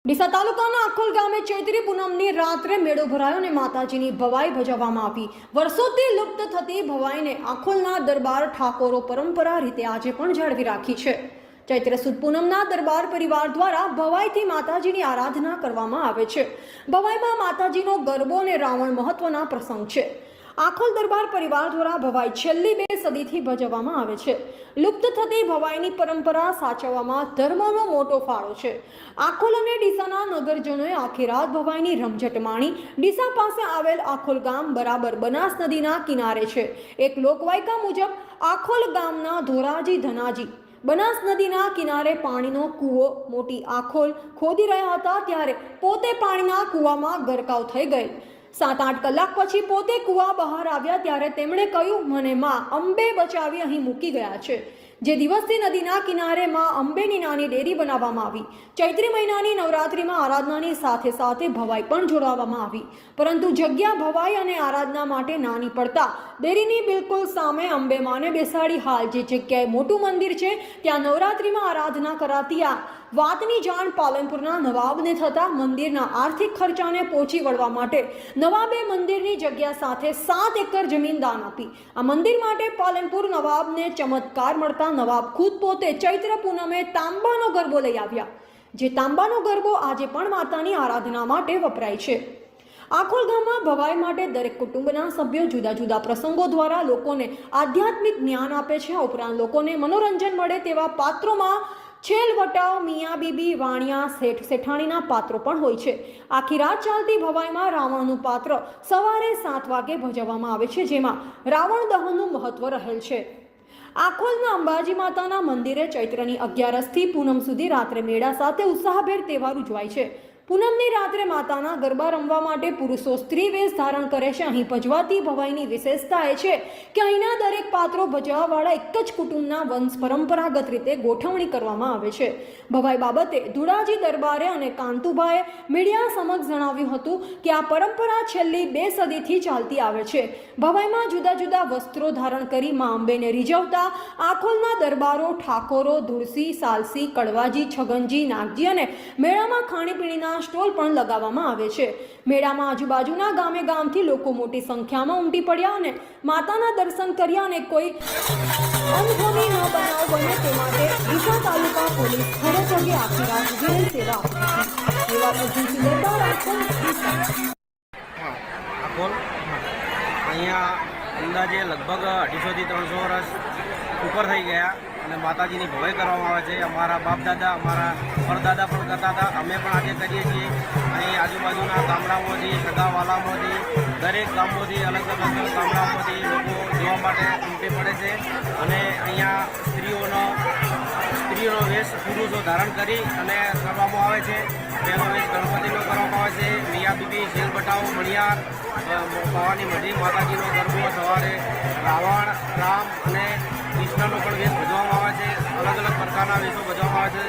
ડીસા તાલુકાના આખોલ ગામે ચૈત્રી પૂનમની રાત્રે મેળો ભરાયો અને માતાજીની ભવાઈ ભજવવામાં આવી। વર્ષોથી લુપ્ત થતી ભવાઈને આખોલના દરબાર ઠાકોરો પરંપરા રીતે આજે પણ જાળવી રાખી છે। ચૈત્ર સુદ પૂનમના દરબાર પરિવાર દ્વારા ભવાઈથી માતાજીની આરાધના કરવામાં આવે છે। ભવાઈમાં માતાજીનો ગરબો અને રાવણ મહત્વના પ્રસંગ છે। આખોલ દરબાર પરિવાર દ્વારા ભવાઈ છેલ્લી 2 સદીથી ભજવવામાં આવે છે। લુપ્ત થતી ભવાઈની પરંપરા સાચવવામાં ધર્મનો મોટો ફાળો છે। આખોલ અને ડીસાના નગરજનોએ આખી રાત ભવાઈની રમઝટ માણી। ડીસા પાસે આવેલ આખોલ ગામ બરાબર બનાસ નદીના કિનારે છે। એક લોકવાયકા મુજબ આખોલ ગામના ધોરાજી ધનાજી બનાસ નદીના કિનારે પાણીનો કૂવો મોટી આખોલ ખોદી રહ્યા હતા ત્યારે પોતે પાણીના કૂવામાં ગરકાવ થઈ ગયેલ। 7-8 કલાક પછી પોતે કૂવા બહાર આવ્યા ત્યારે તેમણે કહ્યું, મને માં અંબે બચાવી અહીં મૂકી ગયા છે। જે દિવસથી નદીના કિનારે માં અંબેની નાની ડેરી બનાવવામાં આવી। ચૈત્રી મહિનાની નવરાત્રિમાં આરાધનાની સાથે સાથે ભવાઈ પણ જોડાવવામાં આવી, પરંતુ જગ્યા ભવાઈ અને આરાધના માટે નાની પડતા ડેરીની બિલકુલ સામે અંબે માને બેસાડી હાલ જે જગ્યાએ મોટું મંદિર છે ત્યાં નવરાત્રિમાં આરાધના કરાતી આ વાતની જાણ પાલનપુરના નવાબને થતા મંદિરના આર્થિક ખર્ચાને પહોંચી વળવા માટે નવાબે મંદિરની જગ્યા સાથે 7 એકર જમીન દાન આપી। આ મંદિર માટે પાલનપુર નવાબને ચમત્કાર મળતા નવાબ ખુદ પોતે ચૈત્ર પૂનમે તાંબાનો ગરબો લઈ આવ્યા, જે તાંબાનો ગરબો આજે પણ માતાની આરાધના માટે વપરાય છે। આખોલ ગામમાં ભવાઈ માટે દરેક કુટુંબના સભ્યો જુદા જુદા પ્રસંગો દ્વારા લોકોને આધ્યાત્મિક જ્ઞાન આપે છે। આ ઉપરાંત લોકોને મનોરંજન મળે તેવા પાત્રોમાં છેલ વટાવ, મિયા બીબી, વાણિયા, શેઠ શેઠાણીના પાત્રો પણ હોય છે। આખી રાત ચાલતી ભવાઈમાં રાવણનું પાત્ર સવારે 7 વાગે ભજવવામાં આવે છે, જેમાં રાવણ દહનનું મહત્વ રહેલ છે। આખોલના અંબાજી માતાના મંદિરે ચૈત્રની 11થી પૂનમ સુધી રાત્રે મેળા સાથે ઉત્સાહભેર તહેવાર ઉજવાય છે। પૂનમની રાત્રે માતાના ગરબા રમવા માટે પુરુષો સ્ત્રી વેશ ધારણ કરે છે। અહીં ભજવાતી ભવાઈની વિશેષતા એ છે કે અહીંના દરેક પાત્રો ભજવાવાળા એક જ કુટુંબના વંશ પરંપરાગત રીતે ગોઠવણી કરવામાં આવે છે। ભવાઈ બાબતે ધુડાજી દરબારે અને કાંતુભાઈએ મીડિયા સમક્ષ જણાવ્યું હતું કે આ પરંપરા છેલ્લી 2 સદીથી ચાલતી આવે છે। ભવાઈમાં જુદા જુદા વસ્ત્રો ધારણ કરી મા અંબેને રીઝવતા આખોલના દરબારો, ઠાકોરો, ધુળસી, સાલસી, કડવાજી, છગનજી, નાગજી અને મેળામાં ખાણીપીણીના સ્ટોલ પણ લગાવવામાં આવે છે। મેળામાં આજુબાજુના ગામથી લોકો મોટી સંખ્યામાં ઉમટી પડ્યા અને માતાના દર્શન કર્યા અને કોઈ અનહોની ન બનાવ બને તે માટે ડીસા તાલુકા પોલીસ ફરજ પગે આખી રાત ઉભી સેવા આપી હતી। એવા એજન્સી દરબાર આખોલ અહીંયા અંદાજે લગભગ 250 થી 300 વર્ષ ઉપર થઈ ગયા અને માતાજીની ભવાઈ કરવામાં આવે છે। અમારા બાપ દાદા, અમારા પરદાદા પણ કરતા હતા, અમે પણ આજે કરીએ છીએ। અહીં આજુબાજુના ગામડાઓમાંથી, સગાવાલામાંથી, દરેક ગામોથી, અલગ અલગ ગામડાઓમાંથી લોકો જોવા માટે ઉમટી પડે છે અને અહીંયા સ્ત્રીઓનો વેશ પુરુષો ધારણ કરી અને કરવામાં આવે છે। તેનો વેશ ગણપતિનો કરવામાં આવે છે। મિયા બીબી, શેલ બટાવ, મણિયાર, બાવાની મઢી માતાજીનો ગરબો સવારે રાવણ, રામ અને કૃષ્ણનો પણ વેશ ભજવામાં આવે છે। અલગ અલગ પ્રકારના વેશો ભજવામાં આવે છે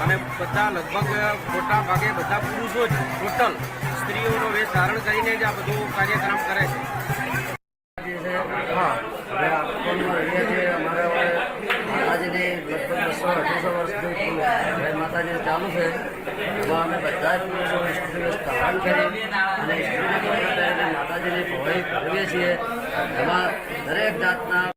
અને બધા લગભગ મોટા ભાગે બધા પુરુષો જ ટોટલ સ્ત્રીઓનો વેશ ધારણ કરીને જ આ બધું કાર્યક્રમ કરે છે। હા, હવે આખોલમાં રહીએ છીએ। અમારે હવે માતાજીની લગભગ 200-250 વર્ષ હવે માતાજી ચાલુ છે। એમાં અમે બધા જ પુરુષો સ્ત્રી ધારણ કરી અને સ્ત્રીને માતાજીની ભવાઈ કરીએ છીએ। એમાં દરેક જાતના